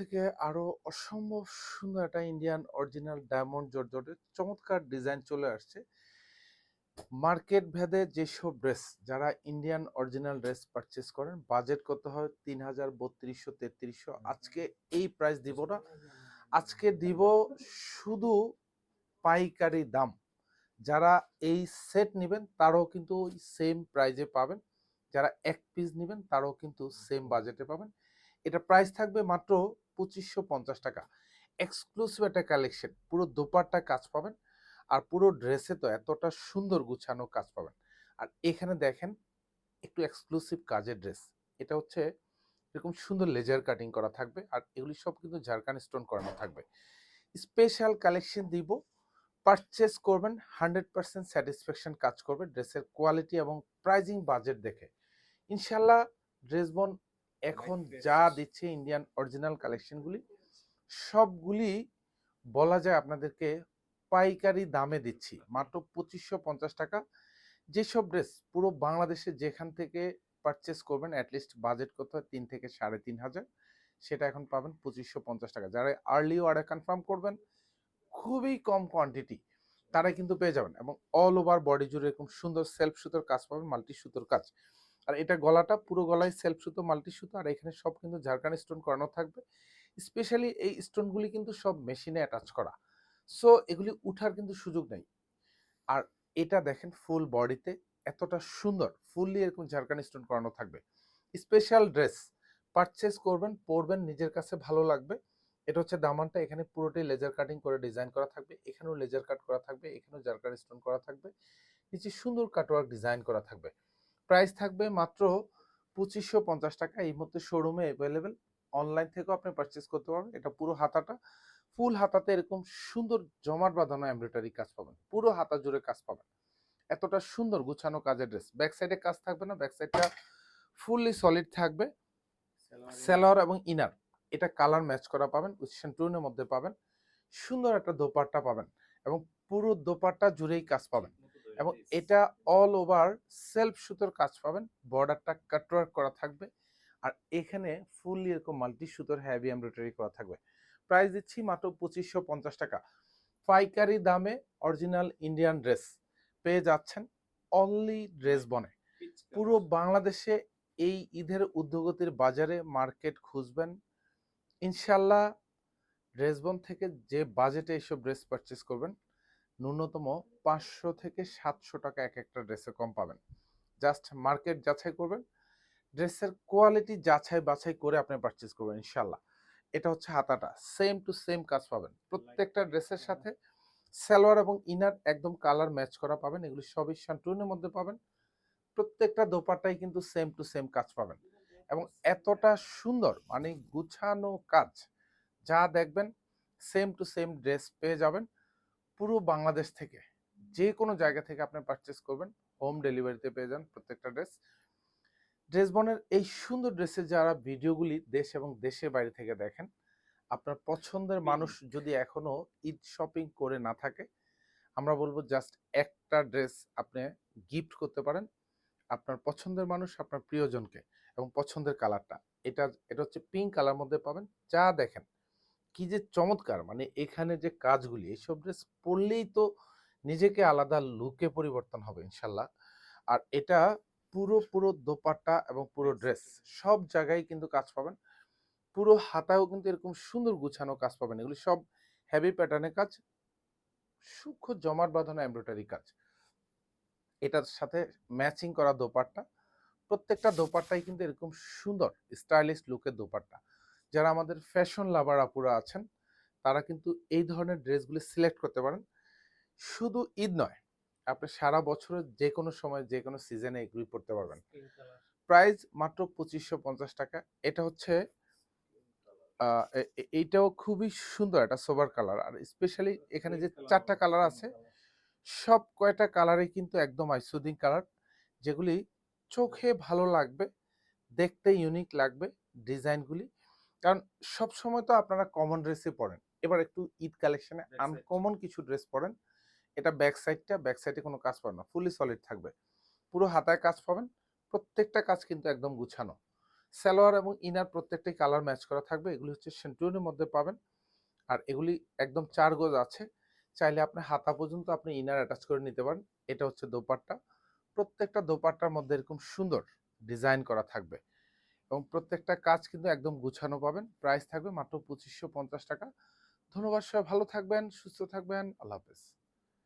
থেকে আরো অসম্ভব সুন্দর একটা ইন্ডিয়ান অরিজিনাল ডায়মন্ড জর্জেটের চমৎকার ডিজাইন চলে আসছে। মার্কেট ভেদে যেসব ড্রেস যারা ইন্ডিয়ান অরিজিনাল ড্রেস পারচেস করেন, বাজেট কত হয় ৩,০০০, ৩২০০, ৩৩০০। আজকে এই প্রাইস দিব না, আজকে দিব শুধু পাইকারি দাম। যারা এই সেট নেবেন তারাও কিন্তু ওই সেম প্রাইজে পাবেন, যারা এক পিস নেবেন তারাও কিন্তু সেম বাজেটে পাবেন। এটা প্রাইস থাকবে মাত্র ২৫৫০ টাকা। এক্সক্লুসিভ একটা কালেকশন, পুরো দোপাট্টা কাজ পাবেন, আর পুরো ড্রেসে তো এতটা সুন্দর গুছানো কাজ পাবেন। আর এখানে দেখেন একটু এক্সক্লুসিভ কাজের ড্রেস, এটা হচ্ছে এরকম সুন্দর লেজার কাটিং করা থাকবে, আর এগুলি সব কিন্তু ঝাড়খান স্টোন করানো থাকবে। স্পেশাল কালেকশন দিব, পারচেস করবেন 100% স্যাটিসফ্যাকশন কাজ করবে ড্রেসের কোয়ালিটি এবং প্রাইজিং বাজেট দেখে। ইনশাল্লাহ ড্রেসবন এখন যা দিচ্ছে ইন্ডিয়ান অরিজিনাল কালেকশনগুলি সবগুলি বলা যায় আপনাদেরকে পাইকারি দামে দিচ্ছি, মাত্র ২৫৫০ টাকা। যেসব ড্রেস পুরো বাংলাদেশে যেখান থেকে পারচেস করবেন অ্যাটলিস্ট বাজেট কত হয় ৩ থেকে ৩.৫ হাজার, সেটা এখন পাবেন ২৫৫০ টাকা। যারা আর্লি অর্ডার কনফার্ম করবেন, খুবই কম কোয়ান্টিটি, তারা কিন্তু পেয়ে যাবেন। এবং অল ওভার বডি জুড়ে এরকম সুন্দর সেলফ সুতোর কাজ পাবেন, মাল্টি সুতোর কাজ। আর এটা গলাটা পুরো গলায় সেলফ সুতো, মাল্টি সুতো, আর এখানে সব কিন্তু ঝাড়খান স্টোন করানো থাকবে। স্পেশালি এই স্টোনগুলি কিন্তু সব মেশিনে অ্যাটাচ করা, সো এগুলি উঠার কিন্তু সুযোগ নেই। আর এটা দেখেন ফুল বডিতে এতটা সুন্দর ফুললি এরকম ঝাড়খান স্টোন করানো থাকবে। স্পেশাল ড্রেস পারচেস করবেন, পরবেন, নিজের কাছে ভালো লাগবে। এটা হচ্ছে দামানটা, এখানে পুরোটাই লেজার কাটিং করে ডিজাইন করা থাকবে, এখানেও লেজার কাট করা থাকবে, এখানেও ঝাড়খান স্টোন করা থাকবে, নিচে সুন্দর কাটওয়ার্ক ডিজাইন করা থাকবে। প্রাইস থাকবে মাত্র ২৫৫০ টাকা। এই মুহূর্তে শোরুমে অ্যাভেলেবেল, অনলাইন থেকেও আপনি পারচেস করতে পারবেন। এটা পুরো হাতাটা, ফুল হাতাতে এরকম সুন্দর জমাট বাঁধানো এমব্রয়ডারি কাজ পাবেন, পুরো হাতা জুড়ে কাজ পাবেন। এতটা সুন্দর গুছানো কাজের ড্রেস। ব্যাক সাইডে কাজ থাকবে না, ব্যাক সাইডটা ফুললি সলিড থাকবে। সেলোয়ার এবং ইনার এটা কালার ম্যাচ করা পাবেন, উইথ টুনের মধ্যে পাবেন। সুন্দর একটা দোপাট্টা পাবেন, এবং পুরো দোপাট্টা জুড়েই কাজ পাবেন। এবং এটা অল ওভার সেলফ সুতোর কাজ পাবেন, বর্ডারটা কাটওয়ার্ক করা থাকবে, আর এখানে ফুললি এরকম মাল্টি সুতোর হেভি এমব্রয়ডারি করা থাকবে। প্রাইস দিচ্ছি মাত্র ২৫৫০ টাকা। পাইকারি দামে অরিজিনাল ইন্ডিয়ান ড্রেস পেয়ে যাচ্ছেন অনলি ড্রেস বনে। পুরো বাংলাদেশে এই ঈদের উদ্যোগতির বাজারে মার্কেট খুঁজবেন, ইনশাল্লাহ ড্রেসবন থেকে যে বাজেটে এইসব ড্রেস পারচেস করবেন, ন্যূনতম ৫০০ থেকে ৭০০ টাকা এক একটা ড্রেসে কম পাবেন। জাস্ট মার্কেট যাচাই করবেন, ড্রেসের কোয়ালিটি যাচাই বাছাই করে আপনি পারচেস করবেন ইনশাল্লাহ। এটা হচ্ছে হাতাটা, সেম টু সেম কাজ পাবেন প্রত্যেকটা ড্রেসের সাথে। সালোয়ার এবং ইনার একদম কালার ম্যাচ করা পাবেন, এগুলি সবই শান্টুনের মধ্যে পাবেন। প্রত্যেকটা দোপাট্টাই কিন্তু সেম টু সেম কাজ পাবেন, এবং এতটা সুন্দর মানে গুছানো কাজ, যা দেখবেন সেম টু সেম ড্রেস পেয়ে যাবেন পুরো বাংলাদেশ থেকে। যে কোনো জায়গা থেকে আপনি পারচেস করবেন, হোম ডেলিভারিতে পেয়ে যান প্রত্যেকটা ড্রেস। ড্রেস বনের এই সুন্দর ড্রেসের যারা ভিডিওগুলি দেশ এবং দেশের বাইরে থেকে দেখেন, আপনার পছন্দের মানুষ যদি এখনো ঈদ শপিং করে না থাকে, আমরা বলবো জাস্ট একটা ড্রেস আপনি গিফট করতে পারেন আপনার পছন্দের মানুষ, আপনার প্রিয়জনকে, এবং পছন্দের কালারটা। এটা এটা হচ্ছে পিঙ্ক কালার মধ্যে পাবেন। যা দেখেন কি যে চমৎকার, মানে এখানে যে কাজগুলি, এইসব ড্রেস পরলেই তো নিজেকে আলাদা লুকে পরিবর্তন হবে ইনশাল্লাহ। আর এটা পুরো পুরো দোপাট্টা এবং পুরো ড্রেস সব জায়গায় কিন্তু কাজ পাবেন। পুরো হাতায়ও কিন্তু এরকম সুন্দর গুছানো কাজ পাবেন, এগুলি সব হেভি প্যাটার্নের কাজ, সূক্ষ্ম জমাট বাঁধানো এমব্রয়ডারি কাজ। এটার সাথে ম্যাচিং করা দোপাট্টা, প্রত্যেকটা দোপাট্টাই কিন্তু এরকম সুন্দর স্টাইলিশ লুকের দোপাট্টা। যারা আমাদের ফ্যাশন লাভার আপুরা আছেন, তারা কিন্তু এই ধরনের ড্রেসগুলি সিলেক্ট করতে পারেন। শুধু ঈদ নয়, আপনি সারা বছরের যে কোনো সময় যে কোনো সিজনে এগুলি পড়তে পারবেন। প্রাইস মাত্র ২৫৫০ টাকা। এটা হচ্ছে এইটাও খুবই সুন্দর একটা সোবার কালার, আর স্পেশালি এখানে যে চারটা কালার আছে, সব কয়টা কালারই কিন্তু একদম আইসুদিং কালার, যেগুলি চোখে ভালো লাগবে, দেখতে ইউনিক লাগবে ডিজাইনগুলি। কারণ সব সময় তো আপনারা কমন ড্রেসই পরেন, এবার একটু ঈদ কালেকশনে আনকমন কিছু ড্রেস পরেন। এটা ব্যাক সাইডে কোনো কাজ পাবেন না, ফুলি সলিড থাকবে, পুরো হাতায় কাজ পাবেন, প্রত্যেকটা কাজ কিন্তু একদম গুছানো। সালোয়ার এবং ইনার প্রত্যেকটাই কালার ম্যাচ করা থাকবে। এগুলি হচ্ছে সেন্টুরিনের মধ্যে পাবেন। আর এগুলি একদম 4 গজ আছে। চাইলে আপনি হাতা পর্যন্ত আপনি ইনার অ্যাটাচ করে নিতে পারেন। এটা হচ্ছে দোপাট্টা। প্রত্যেকটা দোপাট্টার মধ্যে এরকম সুন্দর ডিজাইন করা থাকবে এবং প্রত্যেকটা কাজ কিন্তু একদম গুছানো পাবেন। প্রাইস থাকবে মাত্র ৳২৫৫০। ধন্যবাদ, সবাই ভালো থাকবেন, সুস্থ থাকবেন। আল্লাহ হাফেজ।